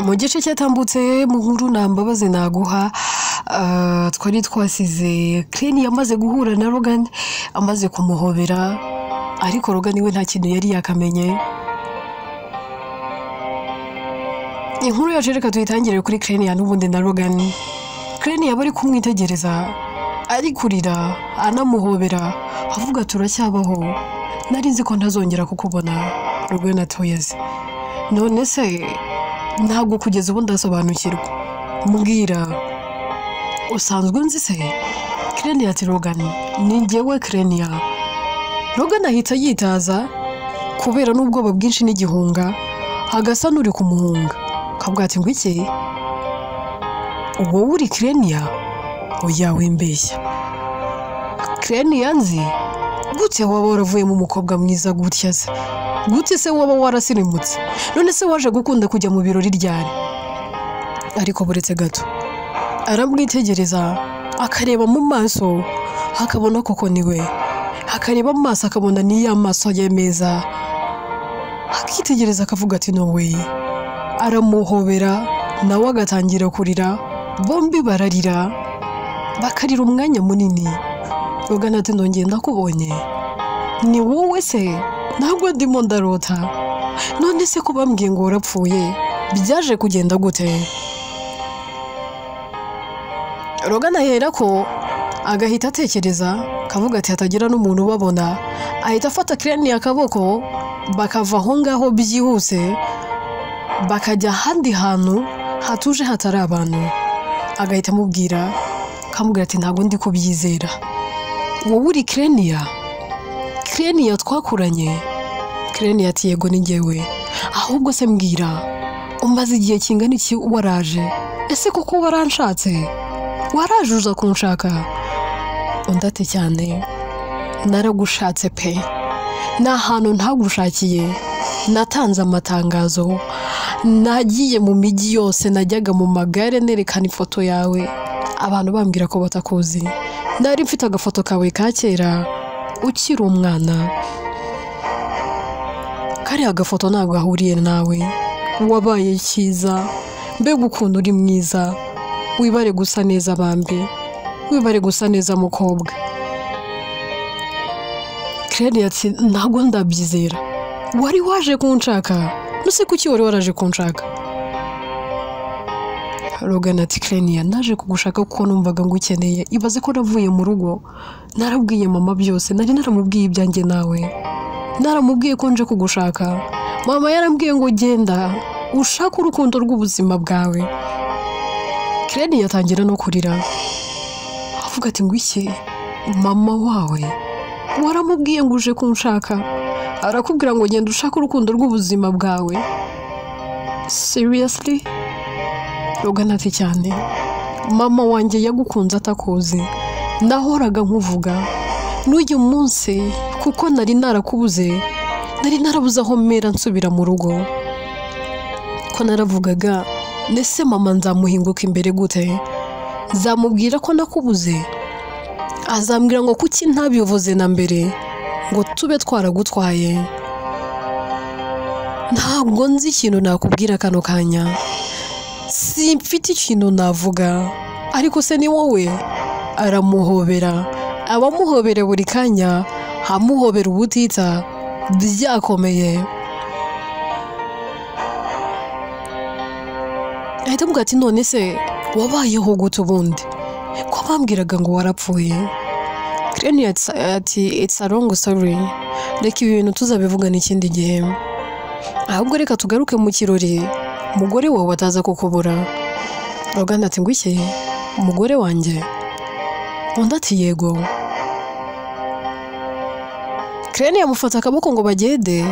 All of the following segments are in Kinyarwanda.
mu gice cyatambutse mu nkuru nambabaze naguha twari twasize Crane yamaze guhura na Logan amaze kumuhobera ariko Logan we nta kintu yari yakamenye. Inkuru yaje reka tuyitangire kuri Crane ya n'ubundi na Logan. Crane yabari kumwitegereza ari kurira anamuhobera avuga turacyabaho narinzi ko ntazongera kukubona Logan atoyeze none se ntabwo kugeza ubu ndasobanukirwa mbwira usanzwe nzi se. Crane ati Logan ni njyewe Crane ya. Logan ahita yitaza kubera n'ubwoba bwinshi n'igihunga agasa n'uri kumuhunga kabwa ati ngwiki wowe uri Crane ya oya wimbeshya. Crane yanzi gute waba waravuye mu mukobwa mwiza gutya se gute se waba warasirimutse none se waje gukunda kujya mu birori ryari. Ariko buretse gato aramwitegereza akareba mu maso akabona koko niwe akareba mu maso akabona ni ya maso yemeza akitegereza akavuga ati no way. Aramuhobera nawe agatangira kurira bombi bararira bakarira umwanya munini. Logan ati ndongeye ndakubonye ni wowe se ntabwo ndimo ndarota none se ko bambwiye ngo urapfuye byaje kugenda gute. Logan ahera ko agahita atekereza kavuga ati hatagira n'umuntu ubabona ahita afata Crane akaboko bakava aho ngaho byihuse bakajya ahandi hantu hatuje hatari abantu. Agahita amubwira kamubwira ati ntabwo ndi kubyizera wowe uri Crane ya. Crane ya twakuranye. Crane ati yego ni njyewe ahubwo se mbwira umbaze igihe kingana iki waraje ese koko waranshatse waraje uza kunshaka. Undi ati cyane naragushatse pe nta hantu ntagushakiye natanze amatangazo nagiye mu migi yose najyaga mu magare nerekana ifoto yawe abantu bambwira ko batakuzi nari mfite agafoto kawe ka kera ukiri umwana kari agafoto ntabwo ahuriye nawe wabaye cyiza mbega ukuntu uri mwiza wibare gusa neza bambi wibare gusa neza mukobwa. Crane ati ntabwo ndabyizera wari waje kunshaka nuse kuki wari waraje kunshaka. Logan ati Crane ya naje kugushaka kuko numvaga ngukeneye ibaze ko navuye mu rugo narabwiye mama byose nari naramubwiye ibyanjye nawe naramubwiye ko nje kugushaka mama yarambwiye ngo genda ushaka urukundo rw'ubuzima bwawe. Crane yatangira no kurira avuga ati ngwiki mama wawe waramubwiye ngo uje kunshaka arakubwira ngo genda ushaka urukundo rw'ubuzima bwawe seriously. Logan ati cyane mama wanjye yagukunze atakuzi nahoraga nkuvuga n'uyu munsi kuko nari narakubuze nari narabuze aho mera nsubira mu rugo ko naravugaga nese mama nzamuhinguka imbere gute zamubwira ko nakubuze azambwira ngo kuki ntabivuze na mbere ngo tube twaragutwaye. Ntabwo nzi ikintu nakubwira kano kanya simfite ikintu navuga ariko se ni wowe. Aramuhobera abamuhobere buri kanya hamuhobera ubutita byakomeye. Ahita avuga ati none se wabayeho gute ubundi ko bambwiraga ngo warapfuye. Crane ati it's a long story reka ibi bintu tuzabivuga n'ikindi gihe ahubwo reka tugaruke mu kirori umugore wawe wataza kukubura. Logan ati ngwiki umugore wanjye. Undi ati yego. Crane yamufata akaboko ngo bagende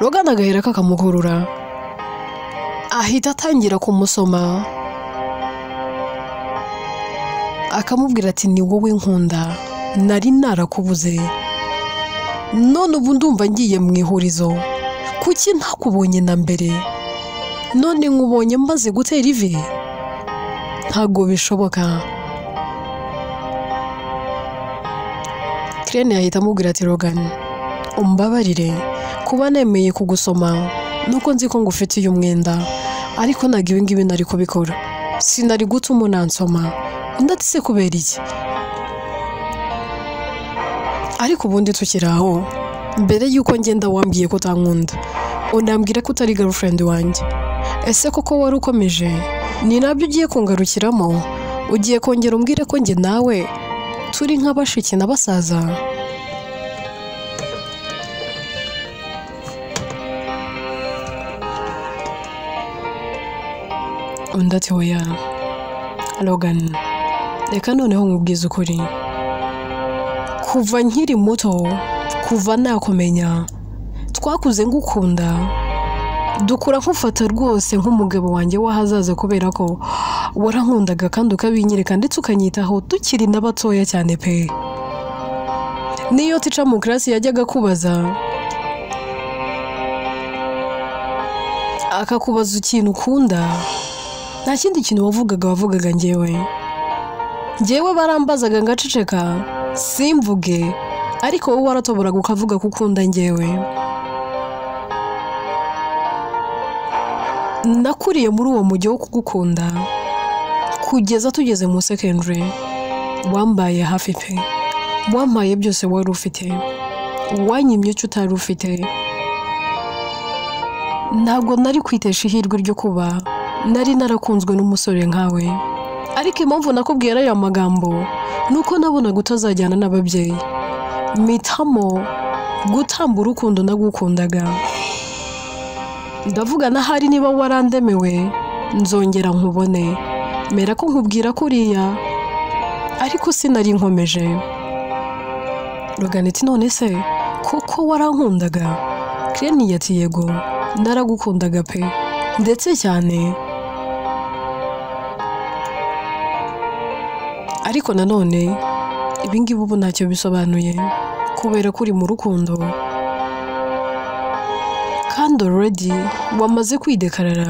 Logan agahera kakamukurura ahita atangira kumusoma akamubwira ati ni wowe nkunda nari narakubuze none ubu ndumva ngiye mu ihurizo kuki ntakubonye na mbere none nkubonye maze gutera ivi ntago bishoboka. Crane yahita amubwira ati Logan umbabarire kuba nemeye kugusoma nuko nzi ko ngufitiye umwenda ariko ntabwo ibi ngibi nari kubikora, sinari gutuma unansoma. Undi ati se kubera iki? Ariko ubundi tukiri aho, mbere y'uko ngenda wambwiye ko utankunda, unambwira ko utari girlfriend wanjye. Ese koko wari ukomeje? Ni nabyo ugiye kungarukiramo? Ugiye kongera umbwire ko njye nawe turi nk'abashiki na basaza? Undi ati oya Logan, reka noneho nkubwize ukuri. Kuva nkiri muto, kuva nakumenya, twakuze ngukunda, dukura nkufata rwose nk'umugabo wanjye w'ahazaza, kubera ko warankundaga kandi ukabinyereka ndetse ukanyitaho tukiri n'abatoya cyane pe. Niyo tica mu class yajyaga kubaza, akakubaza ikintu ukunda, nta kindi kintu wavugaga njyewe barambazaga ngaceceka simvuge, ariko wowe waratoboraga ukavuga ko ukunda njyewe. Nakuriye muri uwo mujyi wo kugukunda kugeza tugeze mu secondary. Wambaye hafi pe, wampaye byose wari ufite, wanyimye icyo utari ufite. Ntabwo nari kwitesha ihirwe ryo kuba nari narakunzwe n'umusore nkawe, ariko impamvu nakubwira aya magambo nuko nabonaga utazajyana n'ababyeyi. Mitamo gutamba urukundo nagukundaga. Ndavuga na hari niba warandemewe nzongera nkubone, mera ko nkubwira kuriya, ariko sinari nkomeje. Logan ati none se koko warankundaga? Cleni ati yego naragukundaga pe, ndetse cyane. Ariko nanone ibingibi ubu ntacyo bisobanuye, kubera ko uri mu rukundo kandi already wamaze kwidekarara.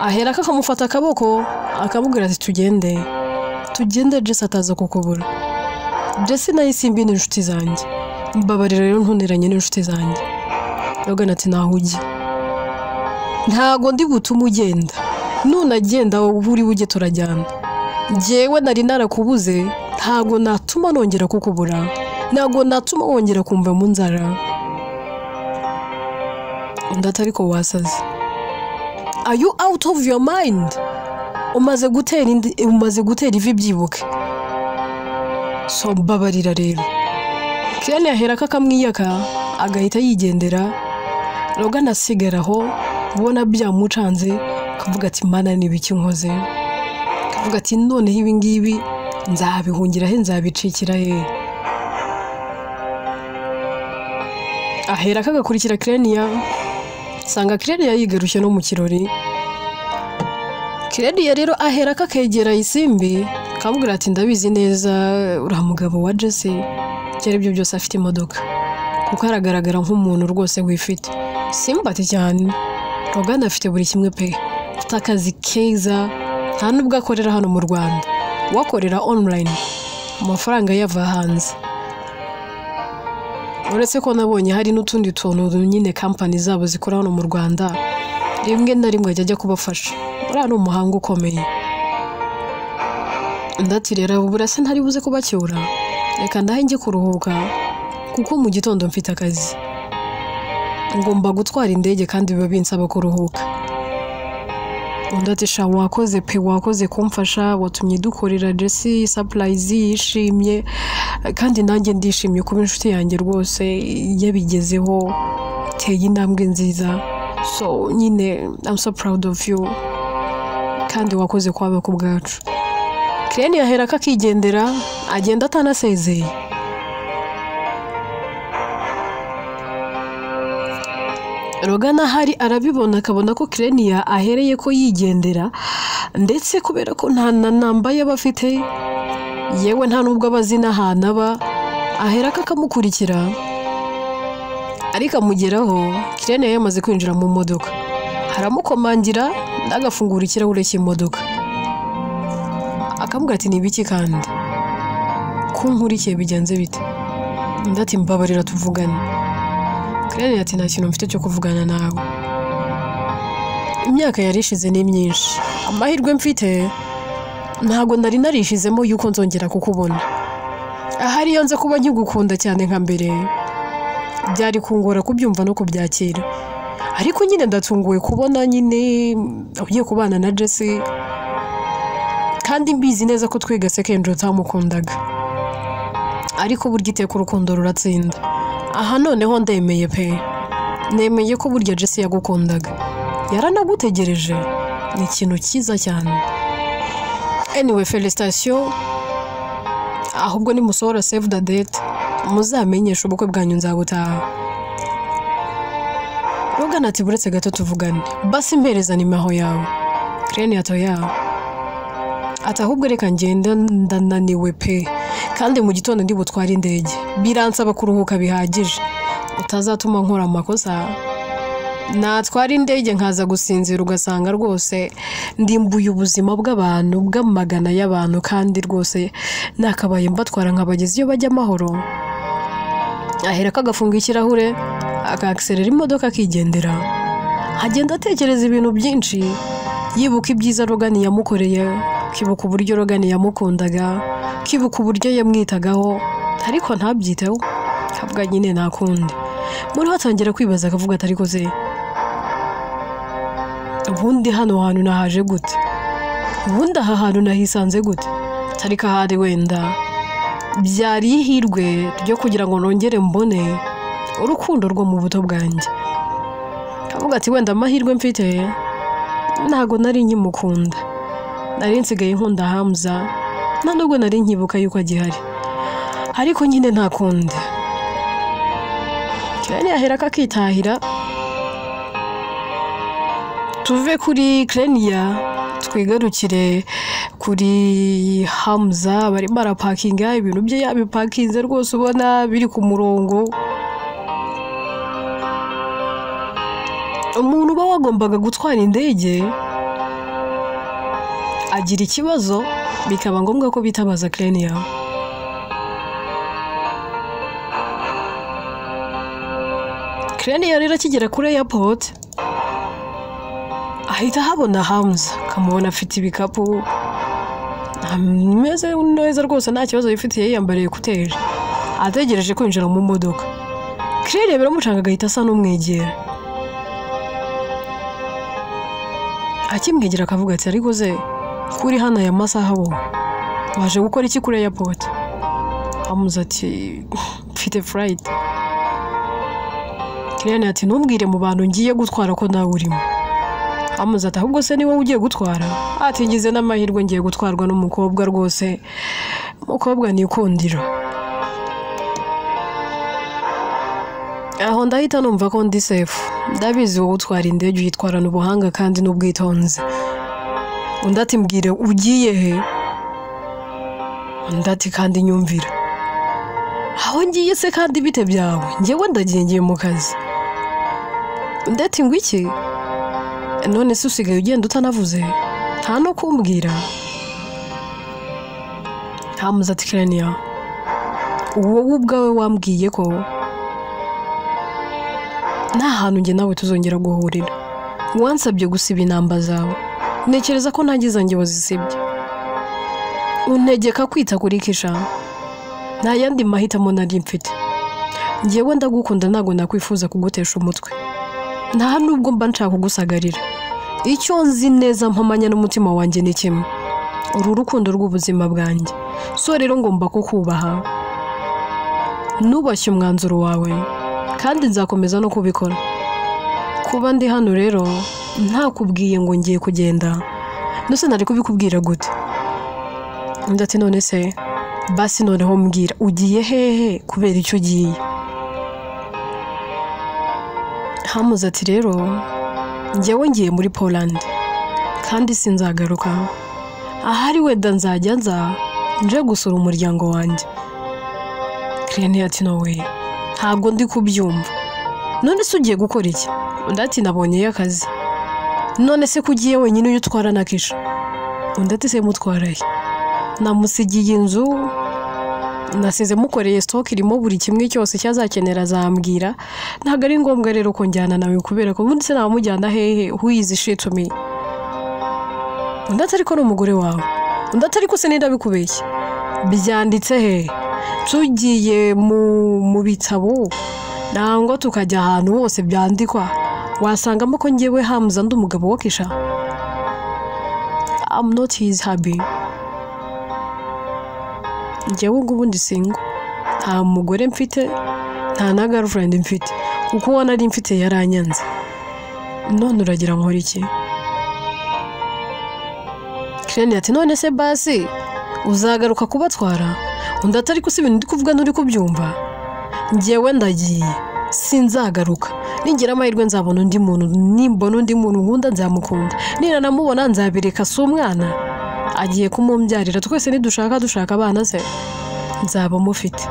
Ahera akamufata akaboko akamubwira ati tugende Jesse ataza kukubura. Jesse nayo simbi n'inshuti zanjye, mbabarira rero ntuneranye n'inshuti zanjye. Logan ati naho ujya, ntago ndi butume ugenda, nunagenda uri bujye turajyana. Njyewe nari narakubuze, ntago natuma nongera kukubura, ntago natuma wongera kumva mu nzara. Undi ati ariko wasaze, are you out of your mind? Umaze gutera ivi byibuke. So mbabarira rero. Cleni ahera akamwiyaka agahita yigendera. Logan asigaraho ubona byamucanze, kavuga ati mana n'ibiki nkoze. Kavuga ati noneho ibi ngibi nzabihungira he, nzabicikira he. Ahera akagakurikira Cleni, sanga Cleni yigarushye no mu kirori. Cleni rero ahera akegera Isimbi, kamubwira ati ndabizi neza uriya mugabo wa Jesse cyari byo byose afite imodoka, kuko aragaragara nk'umuntu rwose wifite. Simba ati cyane, Logan afite buri kimwe pe, afite akazi keza, nta nubwo akorera hano mu Rwanda, wakorera online, amafaranga yava hanze. Uretse ko nabonye hari n'utundi tuntu nyine company zabo zikora hano mu Rwanda, rimwe na rimwe ajya kubafasha. Uriya ni umuhanga ukomeye. Ndati rero ubu burasa ntari buze kubacyura, reka ndahe njye kuruhuka kuko mu gitondo mfite akazi, ngomba gutwara indege kandi biba binsaba kuruhuka. Undi ati sha wakoze pe, wakoze kumfasha, watumye dukorera Jesse surprise yishimye, kandi nanjye ndishimye kuba inshuti yanjye rwose yabigezeho, teye intambwe nziza. So nyine I'm so proud of you, kandi wakoze kwaba ku bwacu. Cleni ahera akigendera, agenda atanasezeye. Logan ahari arabibona, akabona ko Cleni ahereye ko yigendera, ndetse kubera ko nta namba y'abafite, yewe nta nubwo abazi n'ahantu aba, ahera akamukurikira. Ariko amugeraho, Cleni yamaze kwinjira mu modoka, haramukomangira ndagafungura ikirahure cy'imodoka. Akamubwira ati nibiki kandi kunkurikiye bigenze bite? Undi ati mbabarira tuvugane. Cleni ati nta kintu mfite cyo kuvugana nawe. imyaka yarishize ni myinshi, amahirwe mfite ntago nari narishizemo yuko nzongera kukubona. Ahari iyo nza kuba nkigukunda cyane nka mbere byari kungora kubyumva no kubyakira, ariko nyine ndatunguwe kubona nyine ugiye kubana na Jesse kandi mbizi neza ko twiga secondary utamukundaga, ariko burya iteka urukundo ruratsinda. Aha noneho ndemeye pe, nemeye ko burya Jesse yagukundaga, yaranagutegereje, ni ikintu cyiza cyane. Anyway, felicitation, ahubwo ni musohora save the date muzamenyesha ubukwe bwanyu nzabutaha. Rogan ati buretse gato tuvugane, basi mpereza nimero yawe. Crane atoya ati ahubwo reka ngenda ndananiwe pe, kandi mu gitondo ndi butwara indege, biransaba kuruhuka bihagije, utazatuma nkora amakosa. Natwara indege nkaza gusinzira ugasanga rwose ndimbuye ubuzima bw'abantu, bw'amagana y'abantu, kandi rwose nakabaye mbatwara nkabageza iyo bajya amahoro. Ahera kagafunga ikirahure akakserera imodoka akigendera, agenda atekereza ibintu byinshi, yibuka ibyiza Rogan yamukoreye, kibuka uburyo Rogan yamukundaga, kibuka uburyo yamwitagaho, ariko ntabyiteho, kabwa nyine nakundi. Muri hatangira kwibaza akavuga ati ariko ze ubundi hano hantu nahaje gute, ubundi aha hantu nahisanze gute, tarika hari wenda byari ihirwe ryo kugira ngo nongere mbone urukundo rwo mu buto bwanjye. Kavuga ati wenda amahirwe mfite ntago nari nkimukunda, nari nsigaye nkunda Hamza, nubwo nari nkibuka yuko agihari, ariko nyine ntakundi. Crane yahera kakitahira, tuve kuri Crane twigarukire kuri Hamza. Bari barapakinga ibintu bye, yabipakinze rwose ubona biri ku murongo. Umuntu uba wagombaga gutwara indege agira ikibazo, bikaba ngombwa ko bitabaza Crane. Crane rero akigera kuri airport ahita habona Hamza, kamubona afite ibikapu, ameze neza rwose, nta kibazo yifitiye, yiyambariye kuteri, ategereje kwinjira mu modoka. Crane biramucanga agahita asa n'umwegera, akimwegera akavuga ati ariko ze kuri hano aya masaha bo waje gukora iki kuri airport? Hamza ati mfite flight. Crane ati ntumbwire mu bantu ngiye gutwara ko nawe urimo. Hamza ati ahubwo se ni wowe ugiye gutwara? Ati ngize n'amahirwe ngiye gutwarwa n'umukobwa rwose, umukobwa nikundira. Aho ndahita numva ko ndi safe, ndabizi wowe utwara indege uyitwarana ubuhanga kandi n'ubwitonzi. Undi ati mbwire ugiye he? Undi ati kandi nyumvira. Aho ngiye se kandi bite byawe? Ngewe ndagiye mu kazi. Undi ati ngo iki? None se usigaye ugenda utanavuze, nta no kumbwira? Hamza ati Crane wowe ubwawe wambwiye ko nta hantu njye nawe tuzongera guhurira, wansabye gusiba inamba zawe, ntekereza ko ntagize njye wazisibye, untegeka kwita kuri Kisha, nta yandi mahitamo nari mfite. Ngewe ndagukunda, ntago nakwifuza kugutesha umutwe, nta nubwo mba nshaka kugusagarira. Icyo nzi neza mpamanya n'umutima wanjye ni kimwe, uru rukundo rw'ubuzima bwanjye. So rero ngomba kukubaha, nubashye umwanzuro wawe, kandi nzakomeza no kubikora. Kuba ndi hano rero ntakubwiye ngo ngiye kugenda, nose nari kubikubwira gute? Undi ati none se basi noneho mbwira ugiye hehe, kubera icyo ugiye? Hamza ati rero njyewe ngiye muri Poland kandi sinzagaruka, ahari wenda nzajya nje gusura umuryango wanjye. Crane ati no way, ntabwo ndi kubyumva. None se ugiye gukora iki? Undi ati nabonye akazi. None se kugiye wenyine uyu utwara na Kisha? Undi ati se mutwaraye? Namusigiye inzu nasize mukoreye stock irimo buri kimwe cyose cyazakenera azambwira ntago ari ngombwa rero ko njyana nawe kubera ko ubundi se namujyana hehe who is shit to me undi atari ko n'umugore wawe undi atari ko se ndabikubeshye byanditse he tugiye mu bitabo nangwa tukajya ahantu hose byandikwa wasangamo ko ngewe Hamza ndi umugabo wa Kisha. I'm not his hubby. Ngewe ngo ubundi single nta mugore mfite nta na girlfriend mfite kuko wana ari mfite yaranyanze none uragira nkora iki Kireni ati none se basi uzagaruka kubatwara undi atari ko ibintu ndi kuvuga nturi kubyumva ngewe ndagiye sinzagaruka ningira amahirwe nzabona undi muntu nimbona undi muntu nkunda nzamukunda nina namubona nzabireka si umwana agiye kumumbyarira twese nidushaka abana se nzaba mufite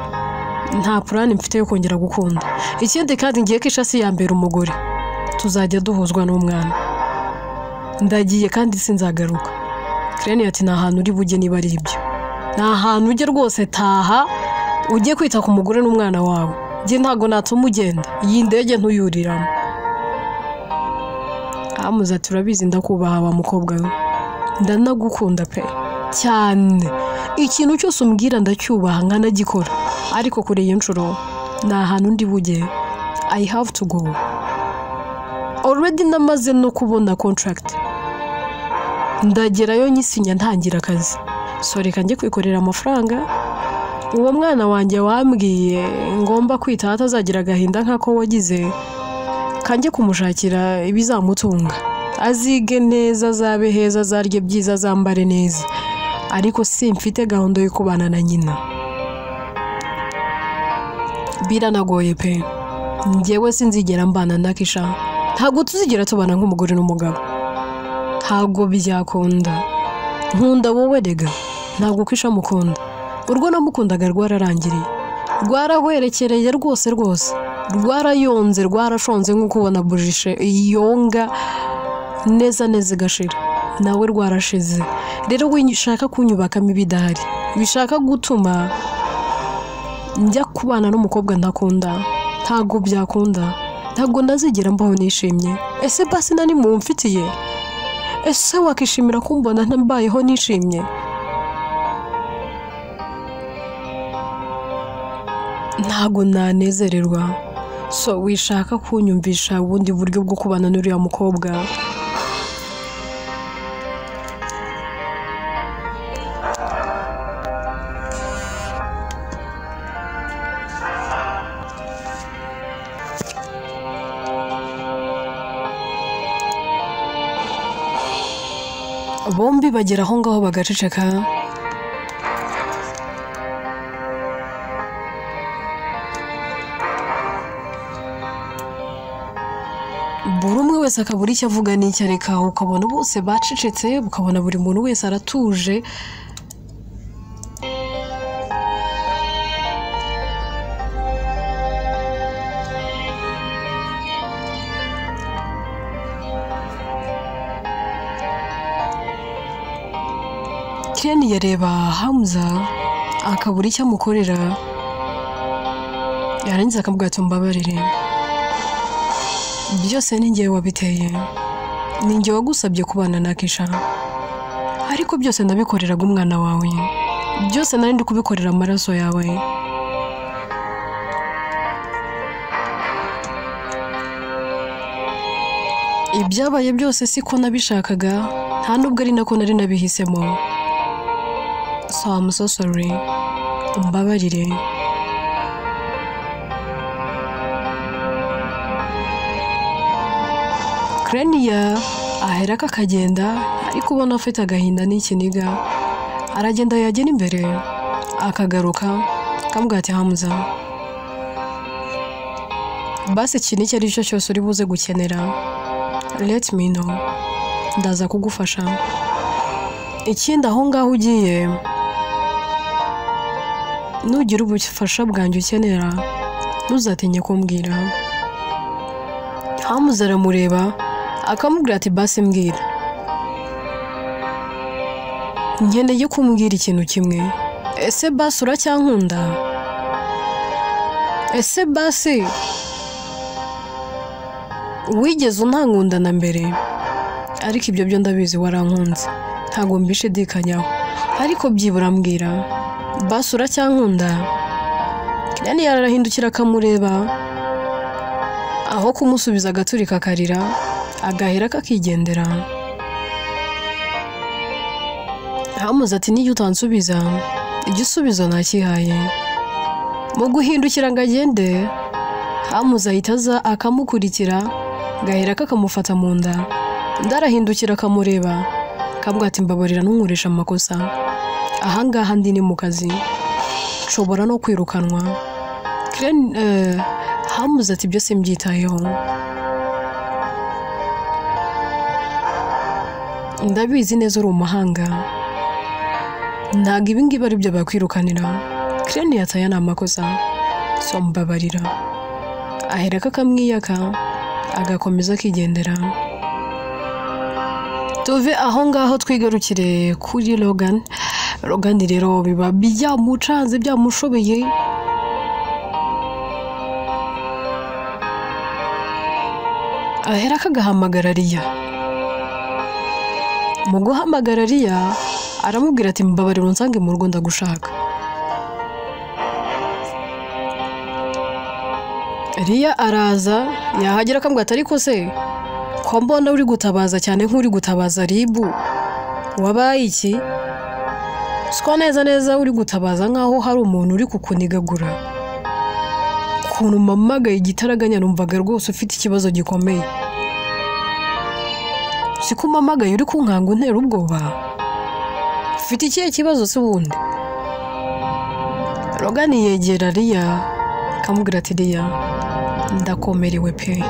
nta plan mfite yo kongera gukunda ikindi kandi ngiye Kisha si yambera umugore tuzajya duhuzwa n'umwana ndagiye kandi sinzagaruka Kireni ati nta hantu uri bujye niba ari ibyo nta hantu ujye rwose taha ujye kwita ku mugore n'umwana wawe nge ntago natuma ugenda iyi ndege ntuyuriramo Hamza turabizi ndakubaha wa mukobwa we ndanagukunda pe cyane ikintu cyose umbwira ndacyubaha nkanagikora ariko kure y'inshuro nta hantu ndi bujye I have to go already namaze no kubona contract ndagerayo nyisinya ntangira akazi so reka njye kwikorera amafaranga uwo mwana wanjye wambwiye ngomba kwita atazagira agahinda nkako wagize kanjye kumushakira ibizamutunga azige neza zabe heza zarye byiza zambare neza ariko simfite gahunda yo kubana na nyina biranagoye pe ngewe sinzigera mbana na Kisha ntago tuzigera tubana nk'umugore n'umugabo ntago byakunda nkunda wowe dega ntago Kisha mukunda urwo namukundaga rwararangiriye rwarahwerekereye rwose rwarayonze rwarashonze nk'uko ubona bujishe yonga neza gashira nawe rwarashize rero winyishaka kunyubakamo ibidahari bishaka gutuma njya kubana n'umukobwa ntakunda ntago byakunda ntago ndazigera mbaho nishimye ese basi nani mumfitiye ese wakishimira kumbona ntambayeho nishimye ntago nanezererwa so wishaka kunyumvisha ubundi buryo bwo kubana n'uriya mukobwa bombi bagera aho ngaho bagaceceka buri umwe wese akabura icyo avuga n'icyo areka ukabona bose bacecetse ukabona buri muntu wese aratuje Kireni yareba Hamza akabura icyo amukorera yarangiza akavuga ati mbabarire byose ni njyewe wabiteye ni njyewe wagusabye kubana na Kisha ariko byose ndabikoreraga umwana wawe byose nari ndi kubikorera amaraso yawe ibyabaye byose siko nabishakaga nta nubwo ari nako nari nabihisemo so I'm so sorry umbabarire Kireni ahera akagenda ariko ubona afite agahinda n'ikiniga aragenda yagera imbere akagaruka akamubwira ati Hamza basi ikintu icyo ari cyo cyose uri buze gukenera let me know ndaza kugufasha ikindi aho ngaho ugiye nugira ubufasha bwanjye ukenera ntuzatinye kumbwira Hamza aramureba akamubwira ati basi mbwira nkeneye kumbwira ikintu kimwe ese basi uracyankunda? Ese basi wigeze untankunda na mbere? Ariko ibyo byo ndabizi warankunze, ntago mbishidikanyaho, ariko byibura mbwira, basi uracyankunda? Kirani yarahindukira akamureba, aho kumusubiza agaturika akarira, agahera kakigendera. Hamuze ati niyo utansubiza, igisubizo nakihaye. Mu guhindukira ngo agende, Hamuze ahita aza akamukurikira, gahera kakamufata mu nda. Ndarahindukira akamureba, akavuga ati mbabarira ntunkoresha amakosa, ahangaha ndi ni mu kazi, nshobora no kwirukanwa. Hamuze ati byose mbyitayeho, ndabizi neza uri umuhanga, ntabwo ibi ngibi ari byo bakwirukanira. Kirani yataye ni amakosa, so mbabarira. Ahera kakamwiyaka, agakomeza akigendera. Tuve aho ngaho twigarukire kuri Logan. Logan rero biba byamucanze byamushobeye, ahera kagahamagara Riya. Mu guhamagara Riya aramubwira ati mbabarira unsange mu rugo ndagushaka. Riya araza, yahagera akambwira ati ariko se ko mbona uri gutabaza cyane nk'uri gutabaza Ribu, wabaye iki? Siko neza uri gutabaza nkaho hari umuntu uri kukunigagura. Ukuntu mpamagaye igitaraganya numvaga rwose ufite ikibazo gikomeye. Siko mpamagaye uri kunkanga untera ubwoba? Ufite ikihe kibazo se ubundi? Logan yegera Riya akamubwira ati Riya, ndakomerewe pe,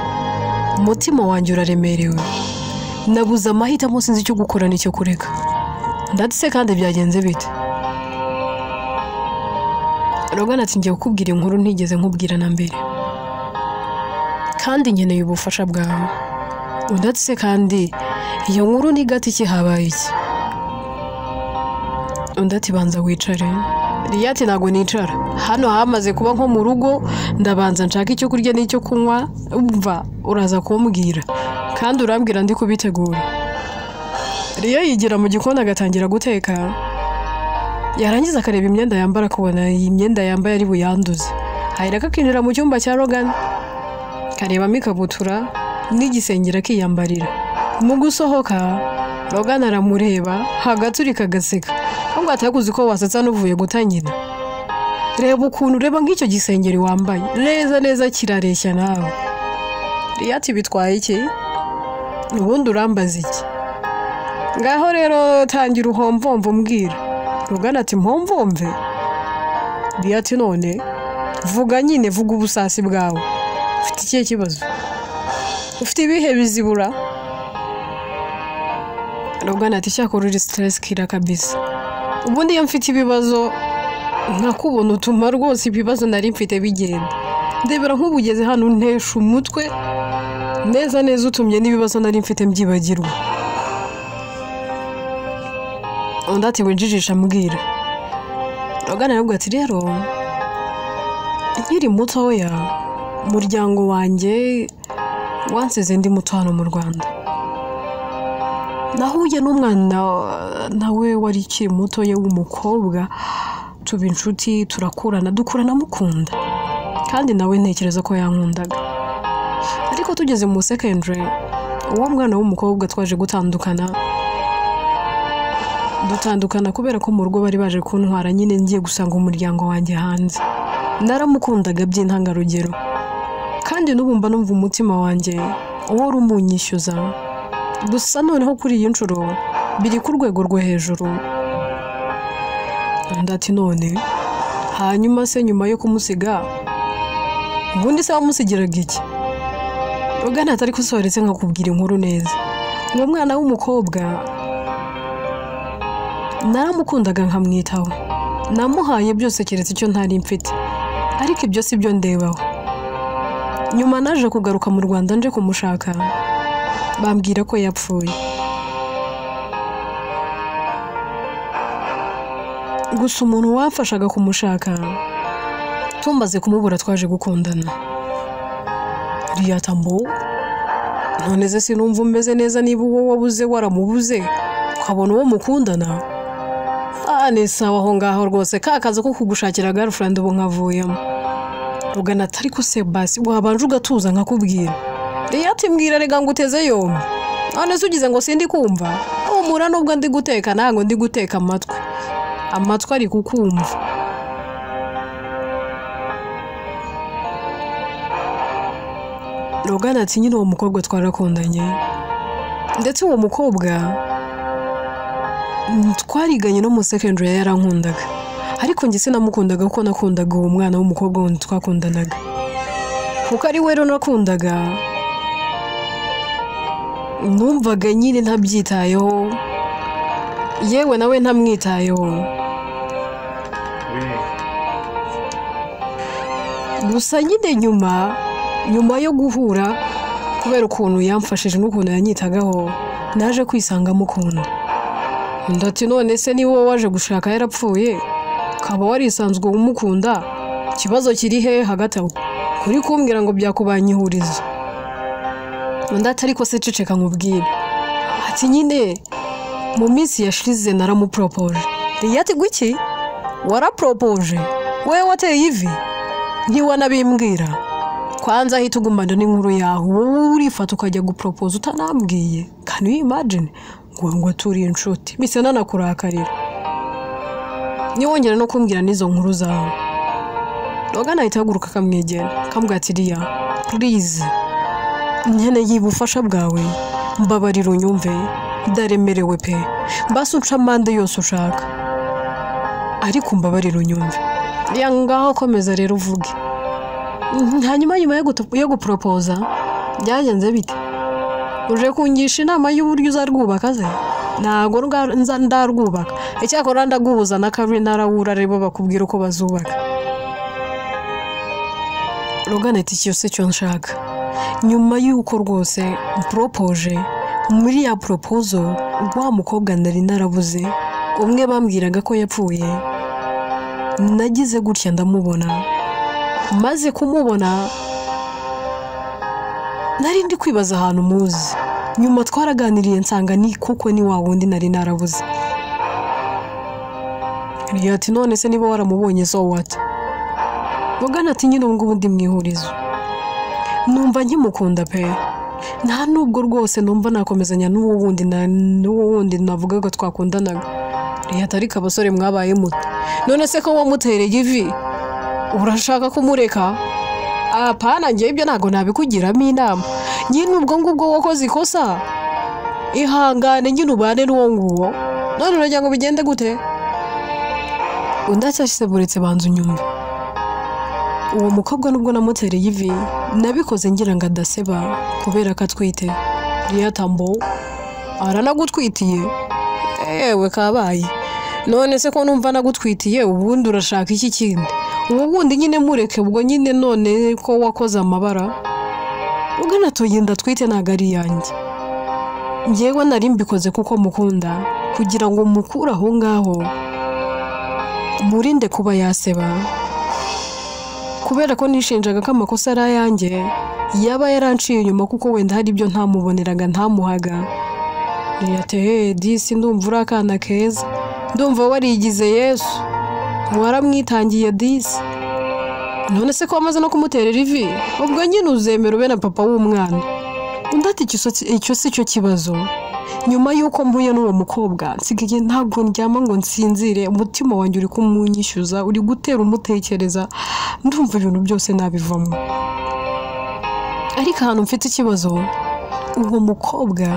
umutima wanjye uraremerewe, nabuze amahitamo sinzi icyo gukora n'icyo kureka. Ndetse kandi byagenze bite? Logan ati ngiye kukubwira inkuru ntigeze nkubwira na mbere, kandi nkeneye ubufasha bwawe. Ndetse kandi iyo nkuru ni gati iki habaye iki? Ati banza wicare. Riya ati ntago nicara, hano hamaze kuba nko mu rugo, ndabanza nshaka icyo kurya n'icyo kunywa, umva uraza kumbwira kandi urambwira ndi kubitegura. Riya yigira mu gikoni agatangira guteka, yarangiza akareba imyenda yambara kubona iyi myenda yambaye ari buyanduze. Ahera kakinjira mu cyumba cya Logan, karebamo ikabutura n'igisengera kiyambarira. Mu gusohoka Logan aramureba, hagaturika agaseka, ahubwo atakuzi ko wasetsa n'uvuye gutanyina. Reba ukuntu ureba nk'icyo gisengeri wambaye, neza kirareshya nawe. Riya ati bitwaye iki? Ubundi urambaza iki? Ngaho rero tangira uhomvomve umbwira. Logan ati mpomvomve? Riya ati none vuga nyine, vuga ubusasi bwawe, ufite ikihe kibazo? Ufite ibihe bizibura? Logan ati cyakora uri stress kira kabisa. Ubundi iyo mfite ibibazo nkakubona utuma rwose ibibazo nari mfite bigenda. Ndebera nk'ubugeze hano ntesha umutwe, neza utumye n'ibibazo nari mfite mbyibagirwa. Ati winjijisha mbwira. Logan aravuga ati rero nkiri mutoya, umuryango wanjye wansize ndi muto hano mu Rwanda. Nahuye n'umwana nawe wari ukiri mutoya w'umukobwa, tuba inshuti turakurana dukurana mukunda, kandi nawe ntekereza ko yankundaga. Ariko tugeze mu secondary, uwo mwana w'umukobwa twaje gutandukana kubera ko mu rugo bari baje kuntwara, nyine ngiye gusanga umuryango wanjye hanze. Naramukundaga by'intangarugero, kandi n'ubu mba numva umutima wanjye uhora umunyishyuza. Gusa noneho kuri iyi nshuro biri ku rwego rwo hejuru. Ati none hanyuma se nyuma yo kumusiga ubundi se wamusigiraga iki? Logan atari kusohoretse nkakubwira inkuru neza. Uwo mwana w'umukobwa naramukundaga nkamwitaho, namuhaye byose keretse icyo ntari mfite, ariko ibyo si byo ndebaho. Nyuma naje kugaruka mu Rwanda nje kumushaka, bambwira ko yapfuye. gusa umuntu wamfashaga kumushaka tumaze kumubura twaje gukundana. Riyatambo none se sinumva umeze neza niba uwo wabuze waramubuze ukabona uwo mukundana. Ni sawa aho ngaho rwose kakaza ko kugushakira girlfriend ubu nkavuyemo. Rugana atari ko se basi wabanje ugatuza nkakubwira. Riyati mbwira rega nguteze yombi. None se ugize ngo sindi kumva. Umura nubwo ndi guteka nango ndi guteka amatwi ari kukumva. Rugana ati nyine uwo mukobwa twarakundanye, ndetse uwo mukobwa twariganye no mu secondary yarankundaga, ariko njye sinamukundaga kuko nakundaga uwo mwana w'umukobwa wundi twakundanaga, kuko ari we rero nakundaga. Numvaga nyine ntabyitayeho, yewe nawe ntamwitayeho. Gusa nyine nyuma yo guhura, kubera ukuntu yamfashije n'ukuntu yanyitagaho, naje kwisanga mukunda. Ndati none se niba waje gushaka yarapfuye ukaba warisanzwe umukunda, ikibazo kiri he hagati aho? Kuri kumbwira ngo byakubanyihuriza. Ndati ariko se ceceka nkubwire. Ati nyine mu minsi yashize naramupropoje. Riyati gwiki warapropoje? Wewe wateye ivi ntiwanabimbwira? Kwanza hita ugumana n'inkuru yaho, urifata ukajya gupropose utanambwiye. Can you imagine? Ngo turi inshuti bise nanakurakarira. Niwongera no kumbwira nizo nkuru zawe. Rugana ahita ahaguruka akamwegera akambwira ati Riya, please nkeneye ubufasha bwawe, mbabarira unyumve, ndaremerewe pe, basi unca amande yose ushaka, ariko mbabarira unyumve. Riya ngaho komeza rero uvuge. Hanyuma yo gupropoza byagenze bite? Uje kungisha inama y'uburyo uzarwubaka ze? Ntago nza ndarwubaka, icyakora ndagubuza na kabiri narawura rebo bakubwira uko bazubaka. Rugana ati cyose cyo nshaka. Nyuma y'uko rwose propoje muri ya proposal, wa mukobwa nari narabuze, umwe bambwiraga ko yapfuye, nagize gutya ndamubona. Maze kumubona nari ndi kwibaza ahantu muzi. Nyuma twaraganiriye nsanga ni kuko ni wa wundi nari narabuze. Ati none se niba waramubonye so what? Rugana ati nyine ngo ubundi mwihurizo. Numva nkimukunda pe, nta nubwo rwose numva nakomezanya n'uwo wundi navuga ko twakundanaga. Atari kabasore mwabaye muto. None se ko wamutereye ivi urashaka kumureka? Apana, ngiye ibyo ntago nabikugiramo inama. Nyine ubwo ngubwo wakoze ikosa, ihangane nyine ubane n'uwo nguwo. None uragira ngo bigende gute? Undacyashyize buretse banza unyumve. Uwo mukobwa nubwo namutereye ivi nabikoze ngira ngo adaseba kubera ko atwite. Riyatambo aranagutwitiye? Ewe kabaye. None se ko numva nagutwitiye ubundi urashaka iki kindi? Ubundi nyine mureke, ubwo nyine none ko wakoze amabara. Ugana tuyinda twite nagari yanjye. Ngewe nari mbikoze kuko mukunda, kugira ngo mukura aho ngaho murinde kuba yaseba. Kubera ko nishinjaga ko amakosa ari ayanjye, yaba yaranciye inyuma kuko wenda hari ibyo ntamuboneraga ntamuhaga. Riyate disi ndumva uri akana keza, ndumva warigize Yesu, waramwitangiye disi. None se ko wamaze no kumuterera ivi, ubwo nyine uzemera ube na papa w'umwana. Undati icyo si cyo kibazo. Nyuma y'uko mbuye n'uwo mukobwa nsigaye ntabwo ndyama ngo nsinzire, umutima wanjye uri kumunyishyuza, uri gutera umutekereza, ndumva ibintu byose nabivamo. Ariko ahantu mfite ikibazo, uwo mukobwa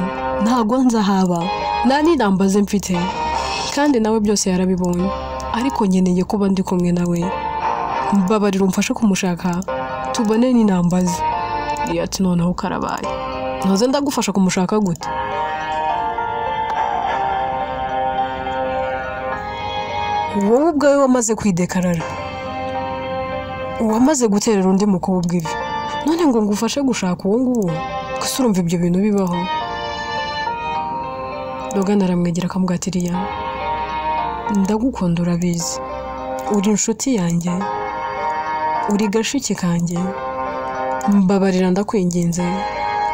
ntago nzahaba, nta n'inambaze mfite, kandi nawe byose yarabibonye, ariko nkeneye kuba ndi kumwe nawe. Mbabarira umfashe kumushaka tubone n'inambaze. Ati noneho karabaye, ntoze ndagufasha kumushaka gute? Wowe ubwawe wamaze kwidekarara, wamaze guterera undi mukobwa ivi, none ngo ngufashe gushaka uwo nguwo? Gusa urumva ibyo bintu bibaho? Rugana aramwegera akamubwira ati Riya, ndagukunda urabizi, uri inshuti yanjye, uri gashiki kanjye, mbabarira ndakwinginze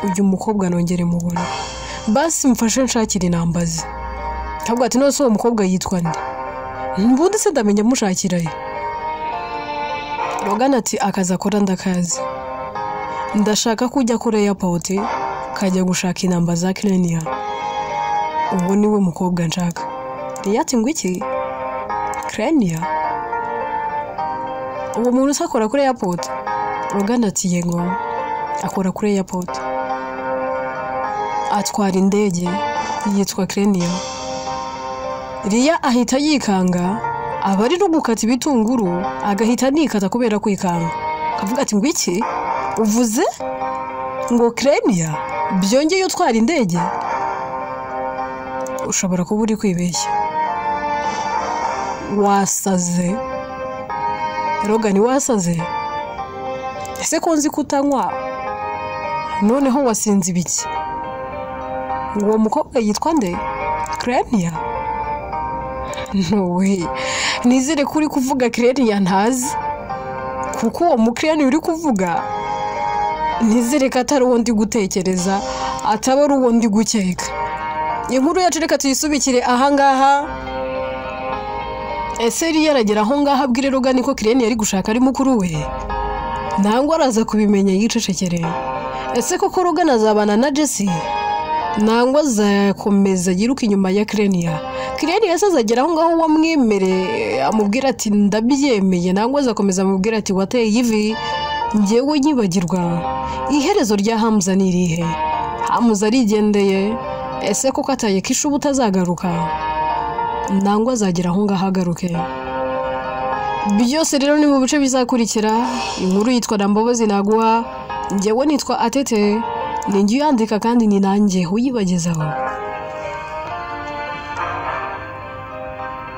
uyu mukobwa nongere mubona, basi mfashe nshakira inambazi. Kavuga ati nose uwo mukobwa yitwa nde? Mbundi se ndamenya mushakira ye. Logan ati akazi akora ndakazi, ndashaka kujya kuri airport kajya gushaka inamba za Klenia, uwo niwe mukobwa nshaka. Ati ngo iki? Klenia? Uwo muntu sakora kuri airport? Logan ati yego akora kuri airport, atwara indege, yitwa Klenia. Riya ahita yikanga, abari no gukata ibitunguru agahita nikata kubera kwikanga. Kavuga ati ngo iki? Uvuze ngo Klenia byongeye utwara indege? Ushobora kuba uri kwibeshya, wasaze. Logan wasaze? Ese ko nzi kutanywa noneho wasinze ibiki? Uwo mukobwa yitwa nde? Klenia? No way, nizere kuri kuvuga Klenia ntazi, kuko uwo muklenia uri kuvuga nizere ko atari uwo ndi gutekereza, ataba ari uwo ndi gukeka. Inkuru yacu reka tuyisubikire ahangaha. Ese Riya aragera aho ngaho abwire Logan ko Klenia ari gushaka ari mukuru we? Nangwa araza kubimenya yicecekere? Ese koko Logan azabana na Jessie? Nangwa azakomeza yiruka inyuma ya Klenia? Klenia azagera aho ngaho wamwemere amubwira ati ndabyemeye, nangwa azakomeza amubwira ati wateye ivi njyewe nyibagirwa? Iherezo rya Hamza ni irihe? Hamza arigendeye? Ese koko ataye kishu butazagaruka? Nangwa azagera aho ngaho agaruke? Byose rero ni mu bice bizakurikira. Inkuru yitwa Ndambabazi naguha, njyewe nitwa Atete, ninjye yandika kandi ni nanjye uyibagezaho.